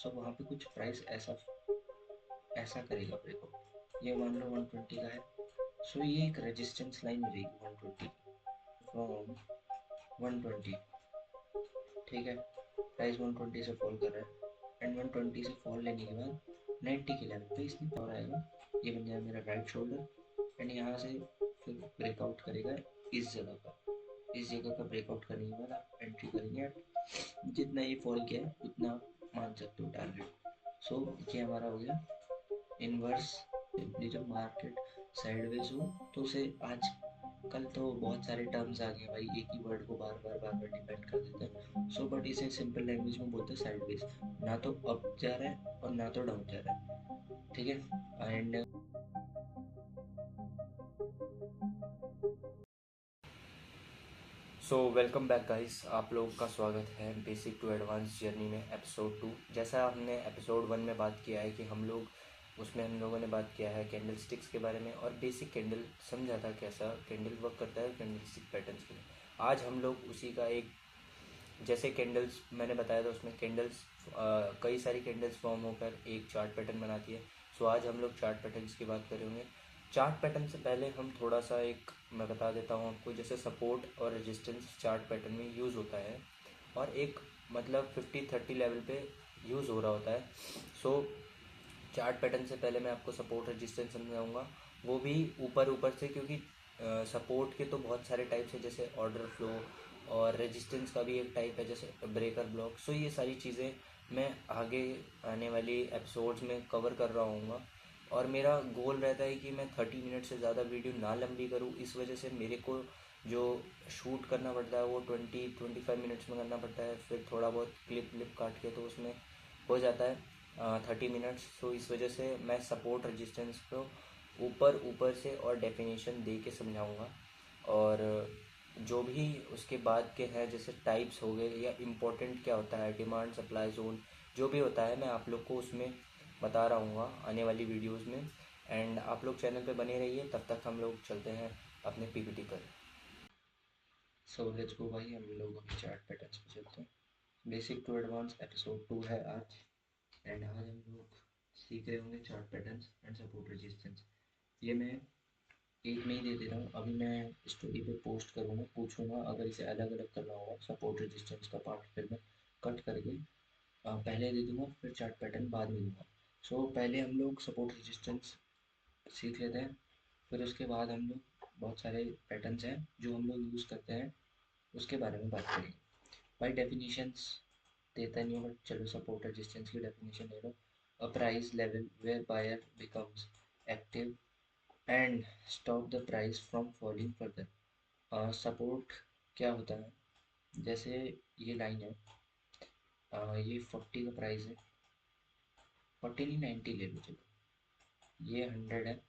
सो वहाँ पे कुछ प्राइस ऐसा ऐसा करेगा ब्रेकआउट। ये मान लो 120 का है, सो ये एक रेजिस्टेंस लाइन हो जाएगी 120 फ्रॉम 120। ठीक है, प्राइस 120 से फॉल कर रहा है एंड 120 से फॉल लेने के बाद 90 के लेवल पे इसमें पावर आएगा, ये बन जाएगा मेरा राइट शोल्डर एंड यहाँ से फिर ब्रेकआउट करेगा इस जगह का। इस जगह का ब्रेकआउट करने के बाद आप एंट्री करेंगे, जितना ये फॉल किया है उतना आप मान सकते हो टारगेट। सो ये हमारा हो गया इनवर्स। सिंपली जब मार्केट साइडवेज हो तो उसे आज कल तो बहुत सारे टर्म्स आ गए भाई, एक ही वर्ड को बार बार डिपेंड कर देते हैं। सो बट इसे सिंपल लैंग्वेज में बोलते हैं साइडवेज, ना तो अप जा रहा है और ना तो डाउन जा रहा है। ठीक है and so welcome back guys, आप लोगों का स्वागत है बेसिक टू एडवांस जर्नी में एपिसोड 2। जैसा हमने एपिसोड 1 में बात किया है कि हम लोगों ने बात किया है कैंडल स्टिक्स के बारे में और बेसिक कैंडल समझा था कैसा कैंडल वर्क करता है कैंडल स्टिक पैटर्न्स के लिए। आज हम लोग उसी का एक, जैसे कैंडल्स मैंने बताया था उसमें कैंडल्स कई सारी कैंडल्स फॉर्म होकर एक चार्ट पैटर्न बनाती है। सो आज हम लोग चार्ट पैटर्न्स की बात करेंगे। चार्ट पैटर्न से पहले हम थोड़ा सा एक मैं बता देता हूँ आपको, जैसे सपोर्ट और रेजिस्टेंस चार्ट पैटर्न में यूज़ होता है और एक मतलब 50-30 लेवल पे यूज़ हो रहा होता है। सो चार्ट पैटर्न से पहले मैं आपको सपोर्ट रेजिस्टेंस समझाऊंगा, वो भी ऊपर ऊपर से, क्योंकि सपोर्ट के तो बहुत सारे टाइप्स है जैसे ऑर्डर फ्लो, और रेजिस्टेंस का भी एक टाइप है जैसे ब्रेकर ब्लॉक। सो ये सारी चीज़ें मैं आगे आने वाली एपिसोड्स में कवर कर रहा हूँगा और मेरा गोल रहता है कि मैं 30 मिनट से ज़्यादा वीडियो ना लंबी करूँ। इस वजह से मेरे को जो शूट करना पड़ता है वो 20-25 मिनट्स में करना पड़ता है, फिर थोड़ा बहुत क्लिप क्लिप काट के तो उसमें हो जाता है 30 मिनट्स। सो इस वजह से मैं सपोर्ट रेजिस्टेंस को ऊपर ऊपर से और डेफिनेशन दे के समझाऊँगा। और जो भी उसके बाद के हैं जैसे टाइप्स हो गए या इम्पोर्टेंट क्या होता है, डिमांड सप्लाई जोन, जो भी होता है मैं आप लोग को उसमें बता रहा हूँ आने वाली वीडियोस में। एंड आप लोग चैनल पे बने रहिए, तब तक हम लोग चलते हैं अपने पीपीटी पर। सो लेट्स गो भाई, हम लोग अभी चार्ट पैटर्न्स पे चलते हैं। बेसिक टू एडवांस एपिसोड 2 है आज एंड आज हम लोग सीख रहे होंगे chart patterns and support resistance. ये मैं एक में ही दे दे रहा हूँ, अभी मैं स्टोरी पे पोस्ट करूँगा, पूछूंगा अगर इसे अलग अलग करना होगा सपोर्ट रेजिस्टेंस का पार्ट, फिर मैं कट करके पहले दे दूंगा, फिर चार्ट पैटर्न बाद में दूंगा। सो पहले हम लोग सपोर्ट रेजिस्टेंस सीख लेते हैं, फिर उसके बाद हम लोग बहुत सारे पैटर्न्स हैं जो हम लोग यूज़ करते हैं उसके बारे में बात करेंगे। बाई डेफिनेशंस देता नहीं हूँ, बट चलो सपोर्ट रेजिस्टेंस की डेफिनेशन ले लो। A price level where buyer becomes active and stop the price from falling further. Support क्या होता है, जैसे ये लाइन है, ये 40 का प्राइस है, 40 नहीं 90 ले लो चलो, ये 100 है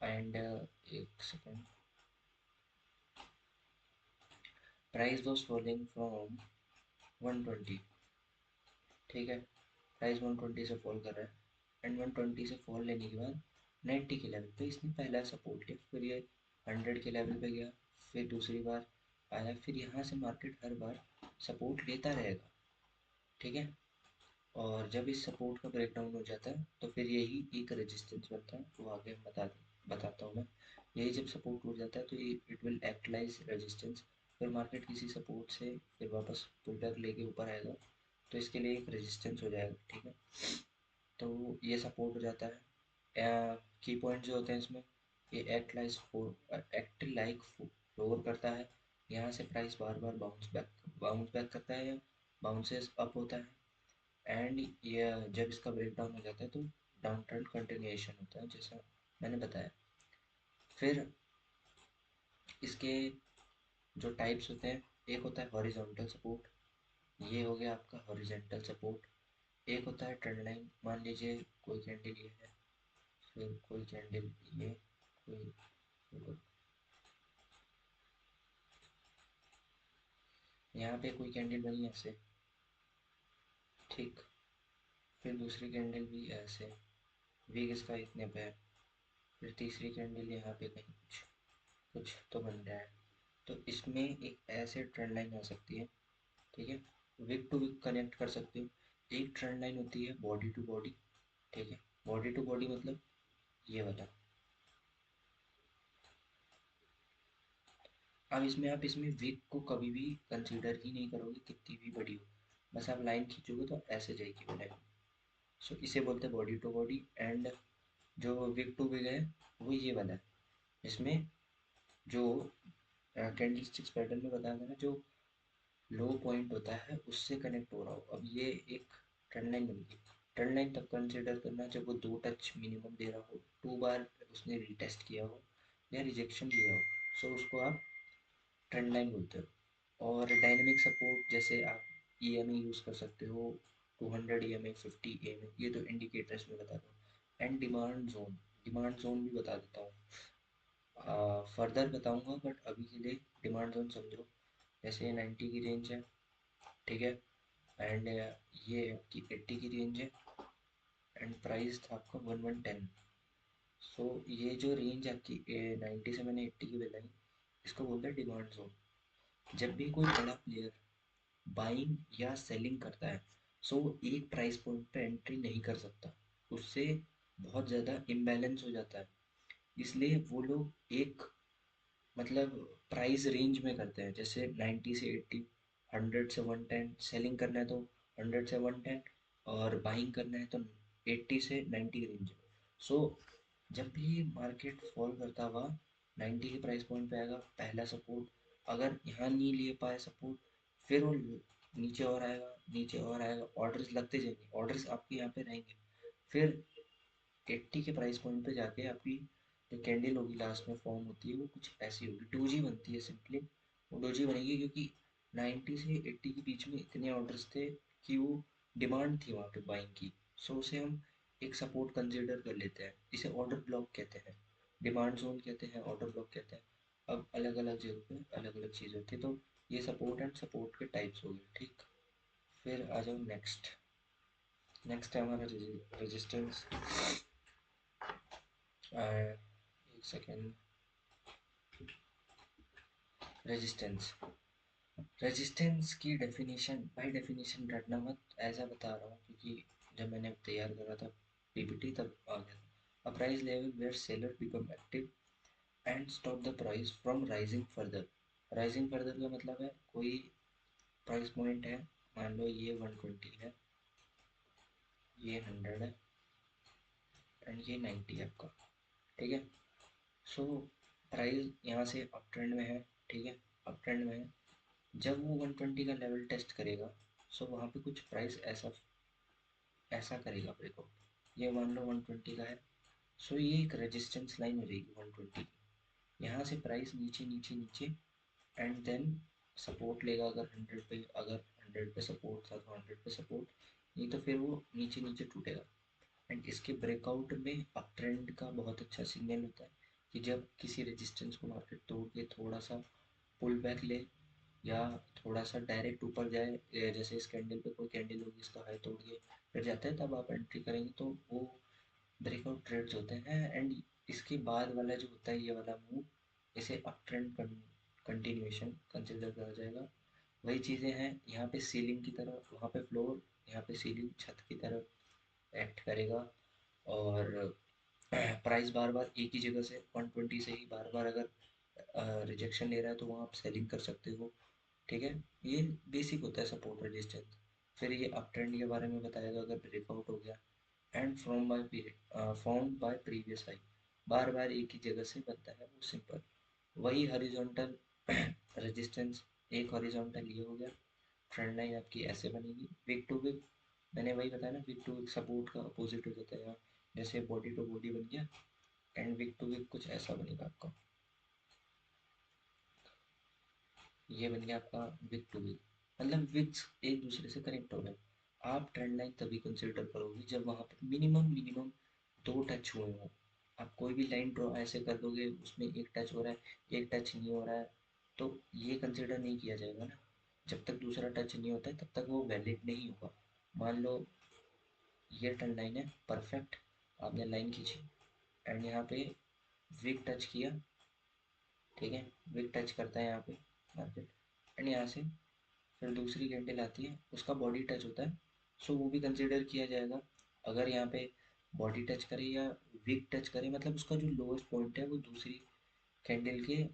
एंड एक second, price was falling from 120। ठीक है, प्राइस 120 से फॉल कर रहा है एंड 120 से फॉल लेने के बाद 90 के लेवल पे इसने पहला सपोर्ट लिया, फिर ये 100 के लेवल पे गया, फिर दूसरी बार आया, फिर यहाँ से मार्केट हर बार सपोर्ट लेता रहेगा। ठीक है, और जब इस सपोर्ट का ब्रेकडाउन हो जाता है तो फिर यही एक रेजिस्टेंस बनता है, वो आगे हम बताता हूँ मैं। यही जब सपोर्ट टूट जाता है तो ये it will act like resistance, फिर मार्केट किसी सपोर्ट से फिर वापस पुल बैक लेके ऊपर आएगा, तो इसके लिए एक रेजिस्टेंस हो जाएगा। ठीक है, तो ये सपोर्ट हो जाता है। की पॉइंट जो होते हैं इसमें, ये एक्ट लाइक फ्लोर करता है, यहाँ से प्राइस बार बार बाउंस बैक करता है या बाउंसेस अप होता है एंड ये जब इसका ब्रेक डाउन हो जाता है तो डाउन ट्रेंड कंटिन्यूएशन होता है जैसा मैंने बताया। फिर इसके जो टाइप्स होते हैं, एक होता है हॉरिजॉन्टल सपोर्ट, ये हो गया आपका हॉरिजॉन्टल सपोर्ट। एक होता है ट्रेंड लाइन, मान लीजिए कोई कैंडल ये है, फिर कोई कैंडल ये, कोई यहाँ पे कोई कैंडल बनी ऐसे, ठीक, फिर दूसरी कैंडल भी ऐसे, वीक इसका इतने पे है, फिर तीसरी कैंडल यहाँ पे कहीं कुछ कुछ तो बन रहा है, तो इसमें एक ऐसे ट्रेंड लाइन आ सकती है। ठीक है, वीक टू वीक कनेक्ट कर सकते हो, एक ट्रेंड लाइन होती है बॉडी टू बॉडी, ठीक है। बॉडी टू बॉडी मतलब ये वाला। अब इसमें आप इसमें विक को कभी भी कंसीडर ही नहीं करोगे कितनी भी बड़ी हो, बस आप लाइन खींचोगे तो ऐसे जाएगी वो लाइन। सो इसे बोलते हैं बॉडी टू बॉडी। एंड जो विक टू विक है वो ये वाला है। इसमें जो कैंडल स्टिक्स पैटर्न में बताया था ना, जो लो पॉइंट होता है उससे कनेक्ट हो रहा हो। अब ये एक ट्रेंड लाइन बन गई। ट्रेंड लाइन तब कंसिडर करना जब वो 2 टच मिनिमम दे रहा हो, 2 बार उसने रीटेस्ट किया हो या रिजेक्शन दिया हो। सो उसको आप ट्रेंड लाइन बोलते हो। और डायनेमिक सपोर्ट जैसे आप ईएमए यूज़ कर सकते हो, 200 ईएमए, 50 ईएमए, ये तो इंडिकेटर्स में बता दो। And demand zone, demand zone भी बता देता हूँ, फर्दर बताऊंगा बट अभी के लिए डिमांड जोन समझो। जैसे 90 की रेंज है, ठीक है। एंड ये आपकी 80 की रेंज है। एंड प्राइस था आपका 1110। सो ये जो रेंज आपकी 90 से मैंने 80 की बताई, इसको बोलते हैं डिमांड जोन। जब भी कोई बड़ा प्लेयर बाइंग या सेलिंग करता है, सो वो एक प्राइस पॉइंट पे एंट्री नहीं कर सकता, उससे बहुत ज़्यादा इम्बैलेंस हो जाता है। इसलिए वो लोग एक मतलब प्राइस रेंज में करते हैं, जैसे 90 से 80, 100 से 110। सेलिंग करना है तो 100 से 110, और बाइंग करना है तो 80 से 90 की रेंज में। सो जब भी मार्केट फॉल करता हुआ 90 के प्राइस पॉइंट पे आएगा, पहला सपोर्ट, अगर यहाँ नहीं ले पाए सपोर्ट, फिर वो नीचे और आएगा, नीचे और आएगा, ऑर्डर्स लगते जाएंगे, ऑर्डर्स आपके यहाँ पे रहेंगे। फिर 80 के प्राइस पॉइंट पे जाके आपकी जो कैंडल होगी लास्ट में फॉर्म होती है, वो कुछ ऐसी होगी, डोजी बनती है सिंपली। वो डोजी बनेगी क्योंकि 90 से 80 के बीच में इतने ऑर्डर्स थे कि वो डिमांड थी वहाँ पे बाइंग की। सो उसे हम एक सपोर्ट कंसिडर कर लेते हैं, इसे ऑर्डर ब्लॉक कहते हैं, डिमांड जोन कहते हैं, ऑर्डर ब्लॉक कहते हैं। अब अलग अलग जगह पे अलग अलग चीज़ होती है। तो ये सपोर्ट एंड सपोर्ट के टाइप्स हो गए, ठीक। फिर आ जाओ नेक्स्ट। नेक्स्ट है हमारा रेजिस्टेंस। एक सेकेंड। रेजिस्टेंस, रेजिस्टेंस की डेफिनेशन, बाय डेफिनेशन रटना मत, ऐसा बता रहा हूँ क्योंकि जब मैंने तैयार करा था पीपीटी तब आ गया था। A price level where seller become active and stop the price from rising further. Rising further का मतलब है कोई प्राइस पॉइंट है, मान लो ये 120 है, ये 100 है, एंड ये 90 है आपका, ठीक है। सो प्राइस यहाँ से अप ट्रेंड में है, ठीक है, अप ट्रेंड में है। जब वो 120 का लेवल टेस्ट करेगा, सो वहाँ पे कुछ प्राइस ऐसा ऐसा करेगा ब्रेकआउट। ये मान लो 120 का है, सो ये एक रेजिस्टेंस लाइन हो जाएगी 120 की। यहाँ से प्राइस नीचे नीचे नीचे, एंड देन सपोर्ट लेगा अगर 100 पे, अगर 100 पे सपोर्ट था तो 100 पे सपोर्ट, नहीं तो फिर वो नीचे नीचे टूटेगा। एंड इसके ब्रेकआउट में अप ट्रेंड का बहुत अच्छा सिग्नल होता है कि जब किसी रेजिस्टेंस को मार्केट तोड़ के थोड़ा सा पुल बैक ले, या थोड़ा सा डायरेक्ट ऊपर जाए, जैसे इस कैंडल पे कोई कैंडल होगी इसका हाई तोड़ के फिर जाता है, तब आप एंट्री करेंगे तो वो ब्रेकआउट ट्रेड्स होते हैं। एंड इसके बाद वाला जो होता है ये वाला मूव, इसे अप ट्रेंड कंटिन्यूएशन कंसिडर करा जाएगा। वही चीज़ें हैं, यहाँ पे सीलिंग की तरह, वहाँ पे फ्लोर, यहाँ पे सीलिंग छत की तरह एक्ट करेगा। और प्राइस बार बार एक ही जगह से 120 से ही बार बार अगर रिजेक्शन ले रहा है तो वहाँ आप सेलिंग कर सकते हो, ठीक है। ये बेसिक होता है सपोर्ट रेजिस्टेंस। फिर ये अप ट्रेंड के बारे में बताएगा अगर ब्रेकआउट हो गया। And from buy found buy previous high, बार बार एक ही जगह से बनता है वो, सिंपल। वही हॉरिजॉन्टल रेजिस्टेंस, एक हॉरिजॉन्टल ये हो गया। ट्रेंड लाइन आपकी ऐसे बनेगी विक टू विक, मैंने वही बताया ना, विक टू विक सपोर्ट का अपोजिट हो जाता है यहाँ। जैसे बॉडी टू बॉडी बन गया, एंड विक टू विक कुछ ऐसा बनेगा आपका, ये बन गया आपका विक टू विक। मतलब विक्स एक दूसरे से कनेक्ट हो रहे हैं। आप ट्रेंड लाइन तभी कंसिडर करोगे जब वहाँ पे मिनिमम मिनिमम 2 टच हुए हों। आप कोई भी लाइन ड्रॉ ऐसे कर दोगे उसमें एक टच हो रहा है, एक टच नहीं हो रहा है, तो ये कंसिडर नहीं किया जाएगा ना। जब तक दूसरा टच नहीं होता है तब तक वो वैलिड नहीं होगा। मान लो ये ट्रेंड लाइन है परफेक्ट, आपने लाइन खींची एंड यहाँ पे विक टच किया, ठीक है, विक टच करता है यहाँ पे मार्केट, एंड यहाँ से फिर दूसरी कैंडल आती है, उसका बॉडी टच होता है, सो वो भी कंसिडर किया जाएगा। अगर यहाँ पे बॉडी टच करे या विक टच करे, मतलब उसका जो लोएस्ट पॉइंट है वो दूसरी कैंडल के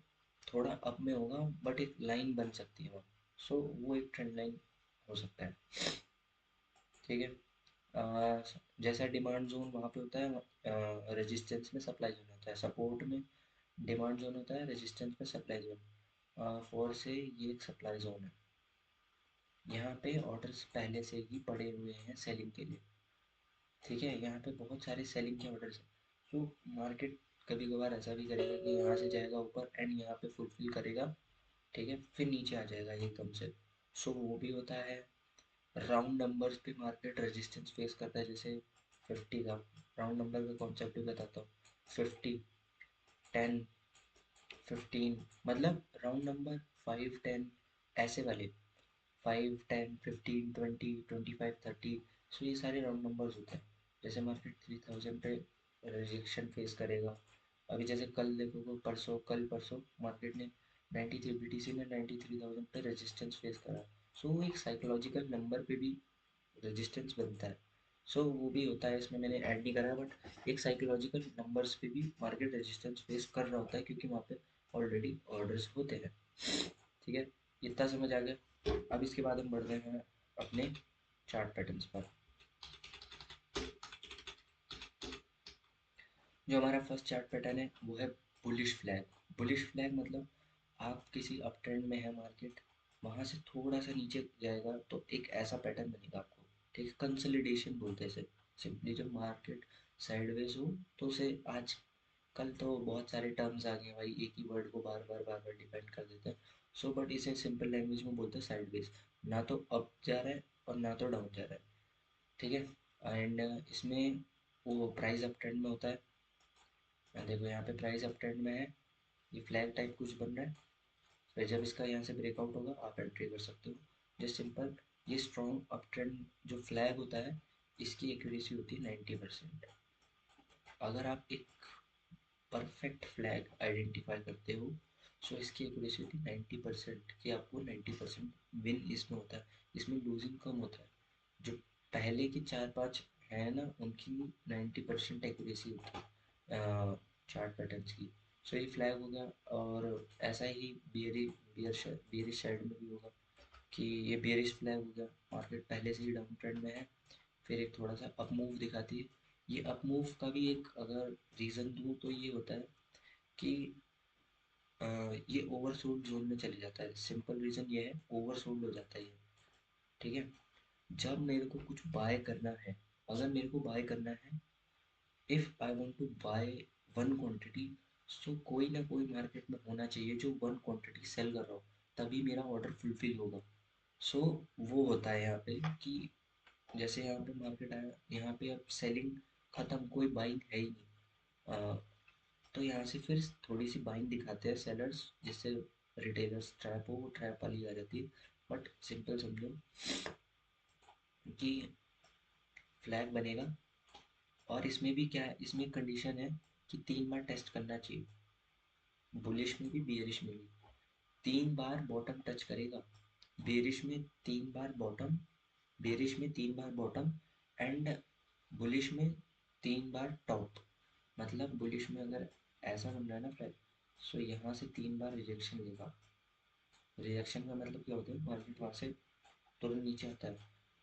थोड़ा अप में होगा, बट एक लाइन बन सकती है वहाँ। सो वो एक ट्रेंड लाइन हो सकता है। ठीक है। जैसा डिमांड जोन वहाँ पे होता है, रेजिस्टेंस में सप्लाई जोन होता है, सपोर्ट में डिमांड जोन होता है, रेजिस्टेंस में सप्लाई जोन। फोर से ये एक सप्लाई जोन है। यहाँ पे ऑर्डर्स पहले से ही पड़े हुए हैं सेलिंग के लिए। ठीक है, यहाँ पे बहुत सारे सेलिंग के ऑर्डर्स हैं। तो मार्केट कभी कभार ऐसा भी करेगा कि यहाँ से जाएगा ऊपर एंड यहाँ पे फुलफिल करेगा, ठीक है, फिर नीचे आ जाएगा एकदम से। सो वो भी होता है। राउंड नंबर्स पे मार्केट रेजिस्टेंस फेस करता है, जैसे 50 का राउंड नंबर का कॉन्सेप्ट भी बताता हूँ। 50, 10, 15, मतलब राउंड नंबर 5, 10 ऐसे वाले, 5, 10, 15, 20, 25, 30। सो ये सारे राउंड नंबर्स होते हैं। जैसे मार्केट 3000 पे रिजेक्शन फेस करेगा। अभी जैसे कल देखो, परसों कल परसों मार्केट ने 93 BTC में 93,000 पे रेजिस्टेंस फेस करा। सो वो एक साइकोलॉजिकल नंबर पे भी रेजिस्टेंस बनता है। सो वो भी होता है, इसमें मैंने ऐड नहीं करा, बट एक साइकोलॉजिकल नंबर्स पे भी मार्केट रेजिस्टेंस फेस कर रहा होता है, क्योंकि वहाँ पे ऑलरेडी ऑर्डर्स होते हैं। ठीक है, इतना समझ आ गया। अब इसके बाद हम बढ़ते हैं अपने चार्ट पैटर्न्स पर। जो हमारा फर्स्ट चार्ट पैटर्न है वो है बुलिश फ्लैग। बुलिश फ्लैग मतलब आप किसी अप ट्रेंड में है मार्केट, वहाँ से थोड़ा सा नीचे जाएगा तो एक ऐसा पैटर्न बनेगा आपको। ठीक है, कंसोलिडेशन बोलते हैं इसे सिंपली। जब मार्केट साइडवेज हो तो उसे, आज कल तो बहुत सारे टर्म्स आ गए हैं भाई, एक ही वर्ड को बार बार डिपेंड कर देते हैं। सो बट इसे सिंपल लैंग्वेज में बोलते हैं साइडवेज। ना तो अप जा रहा है और ना तो डाउन जा रहा है। ठीक है, एंड इसमें वो प्राइस अप ट्रेंड में होता है। देखो यहाँ पे प्राइस अप ट्रेंड में है, ये फ्लैग टाइप कुछ बन रहा है। फिर जब इसका यहाँ से ब्रेकआउट होगा आप एंट्री कर सकते हो। जस्ट सिंपल, ये स्ट्रॉन्ग अप ट्रेंड जो फ्लैग होता है, इसकी एक्यूरेसी होती है 90%। अगर आप एक परफेक्ट फ्लैग आइडेंटिफाई करते हो, सो इसकी एक्यूरेसी होती है 90%, कि आपको 90% विन इसमें होता है। इसमें लूजिंग कम होता है। जो पहले की 4-5 है ना, उनकी 90% एक्यूरेसी होती है चार्ट पैटर्न्स की। सो ये फ्लैग हो गया। और ऐसा ही बियरिश साइड में भी होगा, कि ये बियरिश फ्लैग हो गया, मार्केट पहले से ही डाउन ट्रेंड में है, फिर एक थोड़ा सा अप मूव दिखाती है। ये अप मूव का भी एक अगर रीज़न दूँ तो ये होता है कि ये ओवरसोल्ड जोन में चले जाता है। सिंपल रीज़न ये है, ओवरसोल्ड हो जाता है ये। ठीक है, जब मेरे को कुछ बाय करना है, अगर मेरे को बाय करना है, if I want to buy one quantity, so कोई ना कोई मार्केट में होना चाहिए जो वन क्वांटिटी सेल कर रहा हो, तभी मेरा ऑर्डर फुलफिल होगा। सो वो होता है यहाँ पे कि जैसे यहाँ पे मार्केट आया, यहाँ पे अब सेलिंग खत्म, कोई बाइंग है ही नहीं। तो यहाँ से फिर थोड़ी सी बाइंग दिखाते हैं सेलर्स, जिससे रिटेलर्स ट्रैप हो, वो ट्रैप वाली आ जाती है। बट सिंपल समझो कि फ्लैग बनेगा, और इसमें भी क्या है, इसमें कंडीशन है कि 3 बार टेस्ट करना चाहिए, बुलिश में भी बियरिश में भी। 3 बार बॉटम टच करेगा, बेरिश में 3 बार बॉटम, बेरिश में 3 बार बॉटम, एंड बुलिश में 3 बार टॉप। मतलब बुलिश में अगर ऐसा बन रहा है ना फ्लैग, सो यहाँ से 3 बार रिजेक्शन लेगा। रिजेक्शन का मतलब क्या होता है, मार्केट वहाँ से तुरंत नीचे आता है,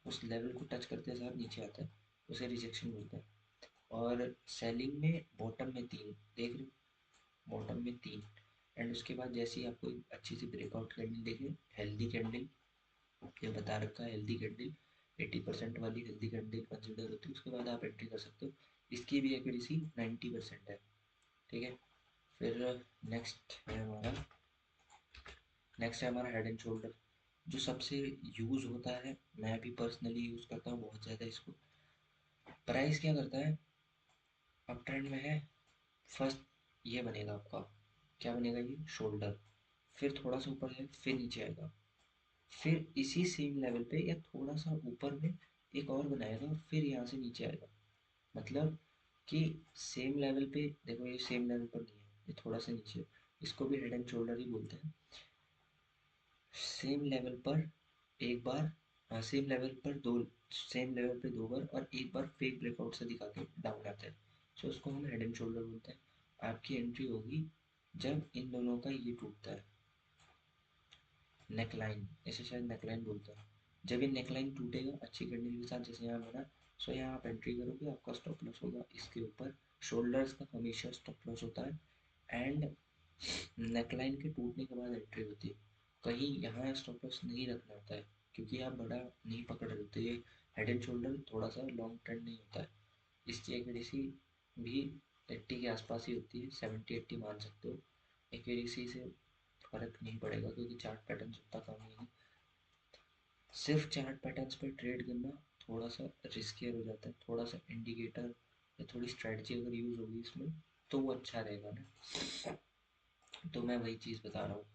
उस लेवल को टच करते साथ नीचे आता है, उसे रिजेक्शन बोलते हैं। और सेलिंग में बॉटम में 3 देख रहे हो, बॉटम में 3। एंड उसके बाद जैसे ही आपको एक अच्छी सी ब्रेकआउट कैंडल देखे, हेल्दी कैंडल, ये बता रखा है हेल्दी कैंडल, 80% वाली हेल्दी कैंडल कंसिडर होती है, उसके बाद आप एंट्री कर सकते हो। इसकी भी एक्यूरेसी 90% है। ठीक है, फिर नेक्स्ट है हमारा हेड एंड शोल्डर, जो सबसे यूज़ होता है। मैं भी पर्सनली यूज़ करता हूँ बहुत ज़्यादा इसको। प्राइस क्या करता है, अप ट्रेंड में है, फर्स्ट ये बनेगा आपका, क्या बनेगा, ये शोल्डर, फिर थोड़ा सा ऊपर है, फिर नीचे आएगा, फिर इसी सेम लेवल पे या थोड़ा सा ऊपर में एक और बनाएगा, और फिर यहाँ से नीचे आएगा। मतलब कि सेम लेवल पे देखो, ये सेम लेवल पर नहीं है, ये थोड़ा सा नीचे है। इसको भी हेड एंड शोल्डर ही बोलते हैं। सेम लेवल पर एक बार, हाँ सेम लेवल पर दो, सेम लेवल पे 2 बार और एक बार फेक ब्रेकआउट से दिखा के डाउन आता है। सो उसको हम हेड एंड शोल्डर बोलते हैं। आपकी एंट्री होगी जब इन दोनों का ये टूटता है, नेकलाइन, इसे शायद नेकलाइन बोलते हैं। जब ये नेकलाइन टूटेगा अच्छी कंडीशन के साथ, जैसे यहाँ बना, सो यहाँ आप एंट्री करोगे, आपका स्टॉप लॉस होगा इसके ऊपर। शोल्डर्स का हमेशा स्टॉप लॉस होता है एंड नेकलाइन के टूटने के बाद एंट्री होती है। कहीं यहाँ स्टॉप लॉस नहीं रखना होता है क्योंकि आप बड़ा नहीं पकड़ रहे होते। ये हेड एंड शोल्डर थोड़ा सा लॉन्ग ट्रेंड नहीं होता है। इसकी एक्यूरेसी भी 80 के आसपास ही होती है, 70-80 मान सकते हो। एक्यूरेसी से फर्क नहीं पड़ेगा क्योंकि चार्ट पैटर्न उतना कम नहीं है। सिर्फ चार्ट पैटर्न्स पर ट्रेड करना थोड़ा सा रिस्कियर हो जाता है। थोड़ा सा इंडिकेटर या थोड़ी स्ट्रेटजी अगर यूज़ होगी इसमें तो वो अच्छा रहेगा ना। तो मैं वही चीज़ बता रहा हूँ।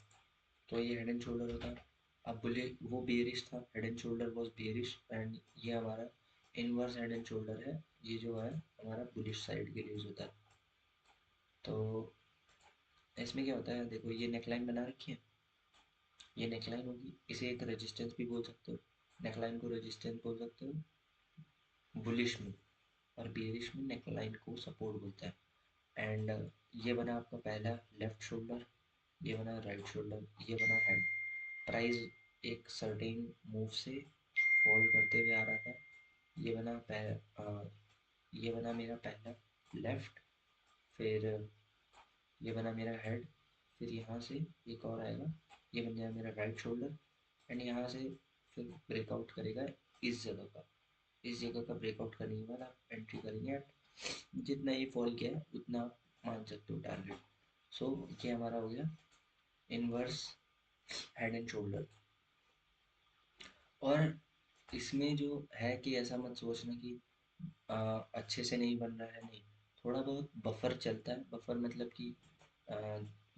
तो ये हेड एंड शोल्डर होता है। अब बोले वो बेरिश था, head and shoulder was bearish and ये हमारा इनवर्स हेड एंड शोल्डर है। ये जो है हमारा बुलिश साइड के लिए यूज होता है। तो इसमें क्या होता है, देखो ये नेकलाइन बना रखी है, ये नेकलाइन होगी, इसे एक रेजिस्टेंस भी बोल सकते हो। नेकलाइन को रेजिस्टेंस बोल सकते हो बुलिश में, और बेरिश में नेकलाइन को सपोर्ट बोलता है। एंड ये बना आपका पहला लेफ्ट शोल्डर, ये बना राइट शोल्डर, ये बना हेड। प्राइस एक सर्टेन मूव से फॉल करते हुए आ रहा था। ये बना ये बना मेरा पहला लेफ्ट, फिर ये बना मेरा हेड, फिर यहाँ से एक और आएगा, ये बन जाएगा मेरा राइट शोल्डर। एंड यहाँ से फिर ब्रेकआउट करेगा इस जगह का। इस जगह का ब्रेकआउट करने के बाद आप एंट्री करेंगे एट जितना ये फॉल किया है उतना आप मान सकते हो टारगेट। सो ये हमारा हो गया इनवर्स हेड एंड शोल्डर। और इसमें जो है कि ऐसा मत सोचना कि अच्छे से नहीं बन रहा है, नहीं। थोड़ा बहुत बफर चलता है। बफर मतलब कि आ,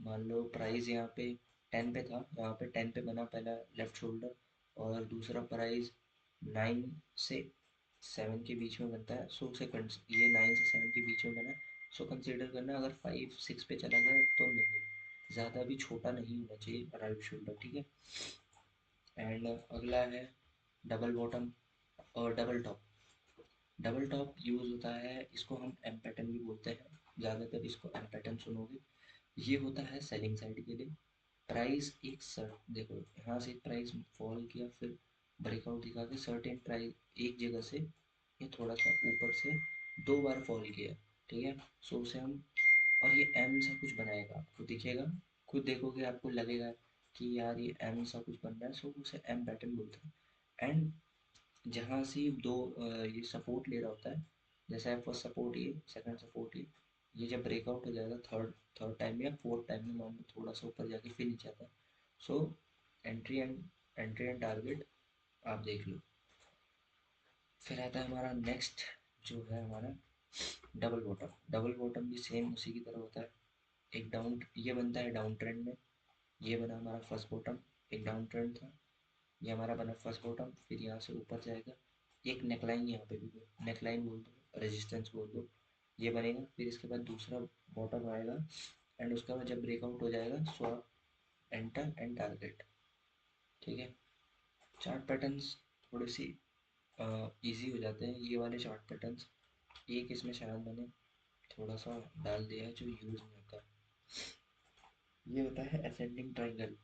मान लो प्राइस यहाँ पे 10 पे था, यहाँ पे 10 पे बना पहला लेफ्ट शोल्डर, और दूसरा प्राइस 9 से 7 के बीच में बनता है। सो उसे ये 9 से 7 के बीच में बना, सो कंसिडर करना अगर 5-6 पे चला गया तो नहीं, ज़्यादा भी छोटा नहीं होना चाहिए राइट शोल्डर, ठीक है। एंड अगला है डबल बॉटम और double top. Double top use होता है, इसको हम एम पैटर्न भी बोलते हैं, ज़्यादातर इसको एम पैटर्न सुनोगे। ये होता है सेलिंग साइड के लिए। प्राइस एक सर देखो यहाँ से प्राइस फॉल किया, फिर ब्रेकआउट दिखा के सर्टेन प्राइस एक जगह से ये थोड़ा सा ऊपर से 2 बार फॉल किया, ठीक है। सो उसे हम, और ये एम सा कुछ बनाएगा, आपको दिखेगा, खुद देखोगे आपको लगेगा कि यार ये एम सा कुछ बन रहा है। सो उसे एम पैटर्न बोलते हैं। एंड जहाँ से ये सपोर्ट ले रहा होता है, जैसे फर्स्ट सपोर्ट ये, सेकंड सपोर्ट ये जब ब्रेकआउट हो जाएगा थर्ड थर्ड टाइम या फोर्थ टाइम में, मान लो थोड़ा सा ऊपर जाके फिर नीचे आता है। सो एंट्री एंड टारगेट आप देख लो। फिर आता है हमारा नेक्स्ट जो है हमारा डबल बॉटम। डबल बॉटम भी सेम उसी की तरह होता है। एक डाउन, ये बनता है डाउन ट्रेंड में। ये बना हमारा फर्स्ट बॉटम, एक डाउन ट्रेंड था, ये हमारा बना फर्स्ट बॉटम, फिर यहाँ से ऊपर जाएगा। एक नेकलाइन यहाँ पे भी नेकलाइन बोल दो, रेजिस्टेंस बोल दो, ये बनेगा। फिर इसके बाद दूसरा बॉटम आएगा एंड उसके बाद जब ब्रेकआउट हो जाएगा सो आप एंटर एंड टारगेट, ठीक है। चार्ट पैटर्न्स थोड़ी सी इजी हो जाते हैं ये वाले चार्ट पैटर्न्स। एक इसमें शायद मैंने थोड़ा सा डाल दिया है जो यूज़ नहीं होता। ये होता है असेंडिंग ट्राइंगल।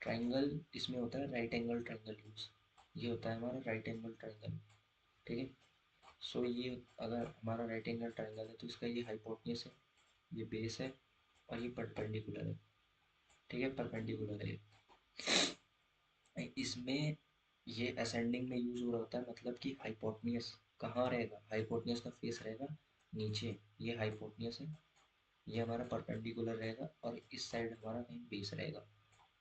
ट्राइंगल इसमें होता है राइट एंगल ट्राइंगल यूज़। ये होता है हमारा राइट एंगल ट्राइंगल, ठीक है। सो ये अगर हमारा राइट एंगल ट्राइंगल है तो इसका ये हाइपोटेन्यूस है, ये बेस है, और ये परपेंडिकुलर है, ठीक है, परपेंडिकुलर है। इसमें ये असेंडिंग में यूज हो रहा होता है, मतलब कि हाइपोटेन्यूस कहाँ रहेगा, हाइपोटेन्यूस का फेस रहेगा नीचे, ये हाइपोटेन्यूस है, ये हमारा परपेंडिकुलर रहेगा, और इस साइड हमारा कहीं बेस रहेगा।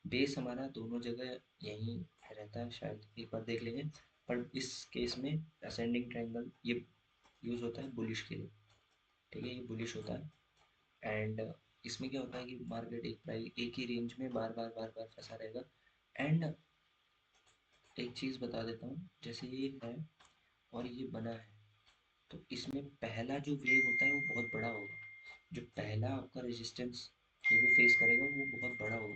बेस हमारा दोनों जगह यहीं रहता है, शायद एक बार देख लेंगे। पर इस केस में असेंडिंग ट्रायंगल ये यूज होता है बुलिश के लिए, ठीक है, ये बुलिश होता है। एंड इसमें क्या होता है कि मार्केट एक प्राइस एक ही रेंज में बार बार बार बार फंसा रहेगा। एंड एक चीज़ बता देता हूँ, जैसे ये है और ये बना है, तो इसमें पहला जो वेव होता है वो बहुत बड़ा होगा। जो पहला आपका रेजिस्टेंस ये भी फेस करेगा वो बहुत बड़ा होगा,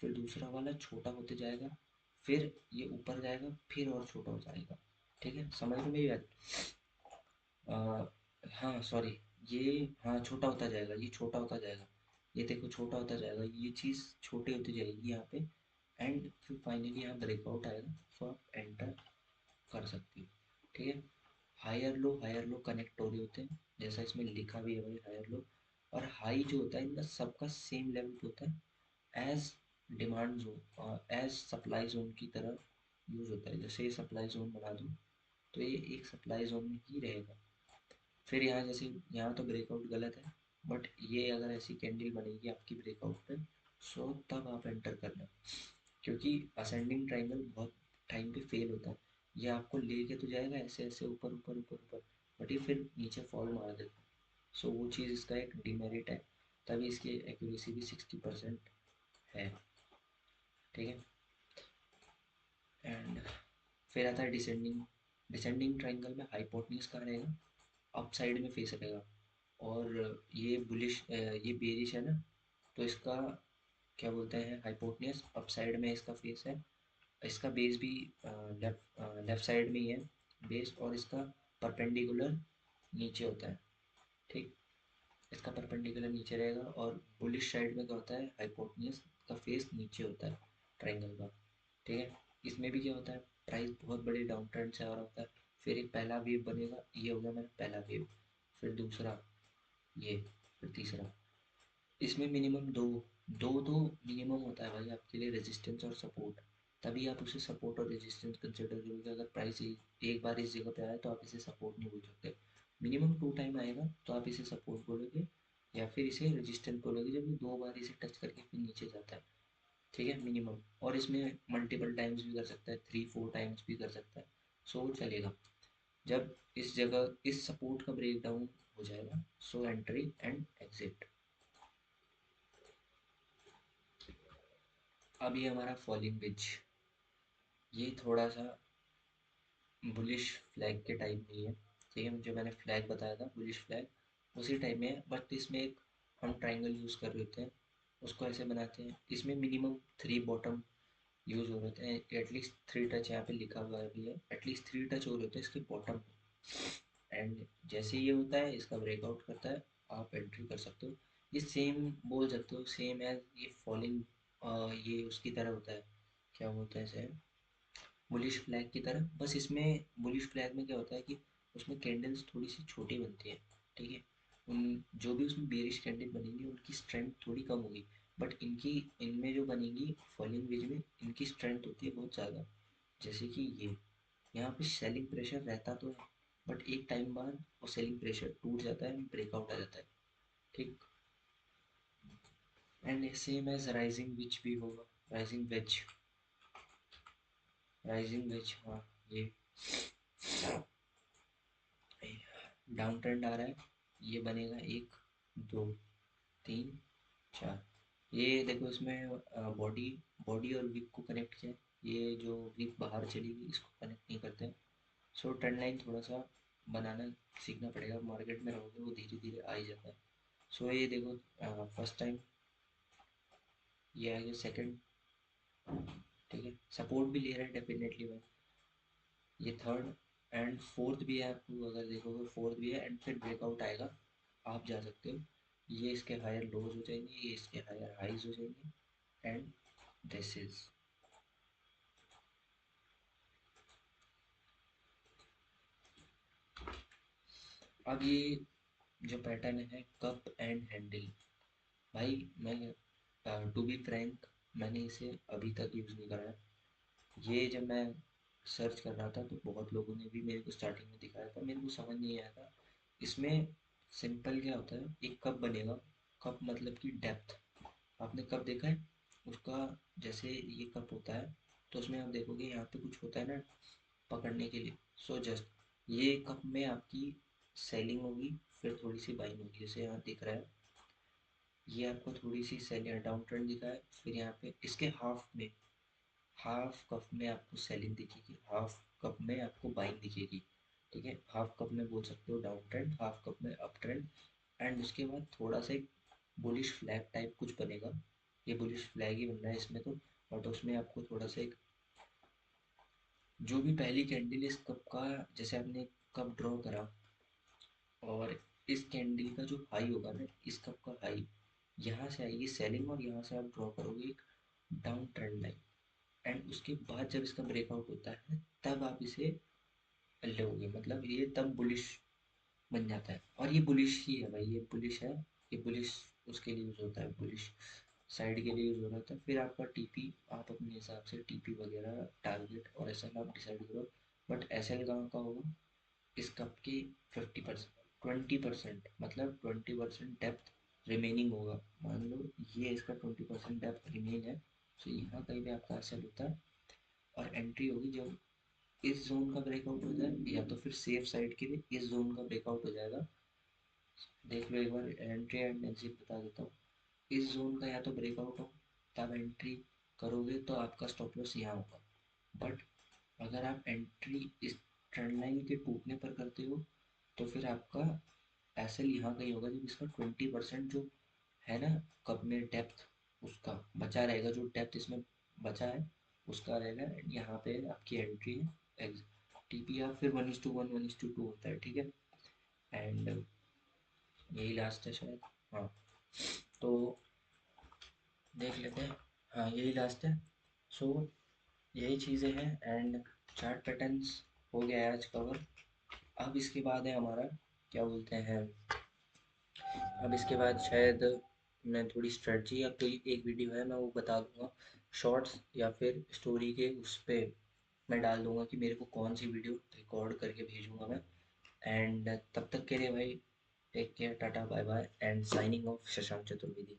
फिर दूसरा वाला छोटा होते जाएगा, फिर ये ऊपर जाएगा, फिर और छोटा हो जाएगा। ठीक है, समझ लो मेरी बात। हाँ सॉरी, ये हाँ छोटा होता जाएगा, ये छोटा होता जाएगा, ये देखो छोटा होता जाएगा, ये चीज़ छोटी होती जाएगी यहाँ पे। एंड फिर फाइनली यहाँ ब्रेकआउट आएगा, सो आप एंटर कर सकते हो। ठीक है, हायर लो कनेक्ट हो रहे होते हैं, जैसा इसमें लिखा भी है भाई हायर लो। और हाई जो होता है इनका सबका सेम लेवल पे होता है, as demand zone as supply zone की तरह यूज होता है। जैसे ये सप्लाई जोन बना दूँ तो ये एक सप्लाई जोन में ही रहेगा। फिर यहाँ जैसे यहाँ तो ब्रेकआउट गलत है, बट ये अगर ऐसी कैंडल बनेगी आपकी ब्रेकआउट पे, सो तब आप एंटर करना। क्योंकि असेंडिंग ट्राइंगल बहुत टाइम पे फेल होता है, ये आपको लेके तो जाएगा ऐसे ऐसे ऊपर ऊपर ऊपर ऊपर, बट ये फिर नीचे फॉल मार देता है। सो वो चीज़ इसका एक डिमेरिट है, तभी इसकी एक्यूरेसी भी 60% है। ठीक है, एंड फिर आता है डिसेंडिंग। डिसेंडिंग ट्राइंगल में हाइपोटेन्यूज कहाँ रहेगा, अप साइड में फेस रहेगा। और ये बुलिश ये बेरिश है ना, तो इसका क्या बोलते हैं, हाइपोटेन्यूज अप साइड में इसका फेस है। इसका बेस भी लेफ्ट साइड में ही है बेस, और इसका परपेंडिकुलर नीचे होता है। ठीक, इसका परपेंडिकुलर नीचे रहेगा, और बुलिश साइड में क्या होता है, हाइपोटेन्यूज का फेस नीचे होता है ट्रायंगल का। ठीक है, इसमें भी क्या होता है, प्राइस बहुत बड़े डाउन ट्रेंड से आ रहा होता है, फिर एक पहला वेव बनेगा, ये हो गया मेरा पहला वेव, फिर दूसरा ये, फिर तीसरा। इसमें मिनिमम दो दो दो मिनिमम होता है भाई आपके लिए, रेजिस्टेंस और सपोर्ट। तभी आप उसे सपोर्ट और रेजिस्टेंस कंसिडर करोगे। अगर प्राइस एक बार इस जगह पे आया तो आप इसे सपोर्ट नहीं बोल सकते, मिनिमम टू टाइम आएगा तो आप इसे सपोर्ट बोलोगे, या फिर इसे रेजिस्टेंस बोलोगे जब वो दो बार इसे टच करके फिर नीचे जाता है। ठीक है, मिनिमम। और इसमें मल्टीपल टाइम्स भी कर सकता है, 3-4 टाइम्स भी कर सकता है, सो वो चलेगा। जब इस जगह इस सपोर्ट का ब्रेक डाउन हो जाएगा, सो एंट्री एंड एग्जिट। अब ये हमारा फॉलिंग विच, ये थोड़ा सा बुलिश फ्लैग के टाइप नहीं है। ठीक है, जो मैंने फ्लैग बताया था बुलिश फ्लैग, उसी टाइप में है, बट इसमें एक हम ट्राइंगल यूज़ कर रहे होते हैं, उसको ऐसे बनाते हैं। इसमें मिनिमम 3 बॉटम यूज़ हो रहे होते हैं, एटलीस्ट 3 टच, यहाँ पे लिखा हुआ भी है एटलीस्ट 3 टच हो रहे होते हैं इसके बॉटम। एंड जैसे ये होता है, इसका ब्रेकआउट करता है, आप एंट्री कर सकते हो। ये सेम बोल सकते हो, सेम एज ये फॉलिंग, ये उसकी तरह होता है, क्या बोलते हैं इसे, बुलिश फ्लैग की तरह। बस इसमें बुलिश फ्लैग में क्या होता है कि उसमें कैंडल्स थोड़ी सी छोटी बनती है। ठीक है, उन जो भी उसमें बेरिश कैंडल बनेंगी उनकी स्ट्रेंथ थोड़ी कम होगी, बट इनकी इनमें जो बनेंगी फॉलिंग वेज में, इनकी स्ट्रेंथ होती है बहुत ज़्यादा। जैसे कि ये यहाँ पे सेलिंग प्रेशर रहता तो है, बट एक टाइम बाद वो सेलिंग प्रेशर टूट जाता है, ब्रेकआउट आ जाता है। ठीक, एंड सेम एज राइजिंग विच भी होगा, राइजिंग वेज, राइजिंग वेज, हाँ ये डाउन ट्रेंड आ रहा है, ये बनेगा 1, 2, 3, 4। ये देखो इसमें बॉडी बॉडी और विक को कनेक्ट किया है, ये जो विक बाहर चलेगी इसको कनेक्ट नहीं करते हैं। सो ट्रेंड लाइन थोड़ा सा बनाना सीखना पड़ेगा, मार्केट में रहोगे वो धीरे धीरे आ ही जाता है। सो ये देखो फर्स्ट टाइम ये आ गया, सेकंड, ठीक है, सपोर्ट भी ले रहा है डेफिनेटली भाई, ये थर्ड एंड फोर्थ भी है। आपको अगर देखोगे फोर्थ भी है, एंड फिर ब्रेकआउट आएगा, आप जा सकते हो। ये इसके हायर लोज हो जाएंगे, ये इसके हायर हाइज हो जाएंगे, एंड दिस इज। अब ये जो पैटर्न है कप एंड हैंडल, भाई मैं टू बी फ्रैंक, मैंने इसे अभी तक यूज़ नहीं करा है। ये जब मैं सर्च कर रहा था तो बहुत लोगों ने भी मेरे को स्टार्टिंग में दिखाया था, मेरे को समझ नहीं आया था। इसमें सिंपल क्या होता है, एक कप बनेगा, कप मतलब कि डेप्थ। आपने कप देखा है उसका, जैसे ये कप होता है तो उसमें आप देखोगे यहाँ पे कुछ होता है ना पकड़ने के लिए। सो जस्ट ये कप में आपकी सेलिंग होगी, फिर थोड़ी सी बाइंग होगी, जैसे यहाँ दिख रहा है, ये आपको थोड़ी सी सेलिंग डाउन ट्रेंड दिखा है, फिर यहाँ पे इसके हाफ में, हाफ कप में आपको सेलिंग दिखेगी, हाफ कप में आपको बाइंग दिखेगी। ठीक है, हाफ कप में बोल सकते हो डाउन ट्रेंड, हाफ कप में अप ट्रेंड। एंड उसके बाद थोड़ा सा एक बुलिश फ्लैग टाइप कुछ बनेगा, ये बुलिश फ्लैग ही बन रहा है इसमें तो, बट उसमें आपको थोड़ा सा एक जो भी पहली कैंडल इस कप का, जैसे आपने कप ड्रॉ करा और इस कैंडल का जो हाई होगा ना, इस कप का हाई, यहाँ से आएगी सेलिंग और यहाँ से आप ड्रॉ करोगे एक डाउन ट्रेंड लाइन, एंड उसके बाद जब इसका ब्रेकआउट होता है तब आप इसे लोगे, मतलब ये तब बुलिश बन जाता है। और ये बुलिश ही है भाई, ये बुलिश है, ये बुलिश उसके लिए यूज़ होता है, बुलिश साइड के लिए यूज़ हो रहा था। फिर आपका टीपी आप अपने हिसाब से टीपी वगैरह टारगेट और एस एल आप डिसाइड करो। बट एस एल कहाँ का होगा, इस कप के 50%, 20%, मतलब 20% डेप्थ रिमेनिंग होगा। मान लो ये इसका 20% डेप्थ रिमेन है, तो यहाँ कहीं पे आपका एस एल होता है और एंट्री होगी जब इस जोन का ब्रेकआउट हो जाए, या तो फिर सेफ साइड के लिए इस जोन का ब्रेकआउट हो जाएगा। देख लो एक बार एंट्री एंड एग्जिट बता देता हूँ। इस जोन का या तो ब्रेकआउट हो, तब एंट्री करोगे तो आपका स्टॉप लॉस यहाँ होगा। बट अगर आप एंट्री इस ट्रेंड लाइन के टूटने पर करते हो तो फिर आपका एस एल यहाँ कहीं होगा, जब इसका 20% जो है ना कप में डेप्थ, उसका बचा रहेगा, जो डेप्थ इसमें बचा है उसका रहेगा। यहाँ पे आपकी एंट्री है, टीपी आप फिर 1:1 1:2 होता है, ठीक है। एंड यही लास्ट है शायद, हाँ, तो देख लेते हैं। हाँ यही लास्ट है। सो यही चीज़ें हैं, एंड चार्ट पैटर्न्स हो गया है आज कवर। अब इसके बाद है हमारा, क्या बोलते हैं, अब इसके बाद शायद मैं थोड़ी स्ट्रेटजी या कोई एक वीडियो है मैं वो बता दूंगा, शॉर्ट्स या फिर स्टोरी के उस पर मैं डाल दूंगा कि मेरे को कौन सी वीडियो रिकॉर्ड करके भेजूंगा मैं। एंड तब तक के लिए भाई take care, tata bye bye, and signing off Shashank Chaturvedi.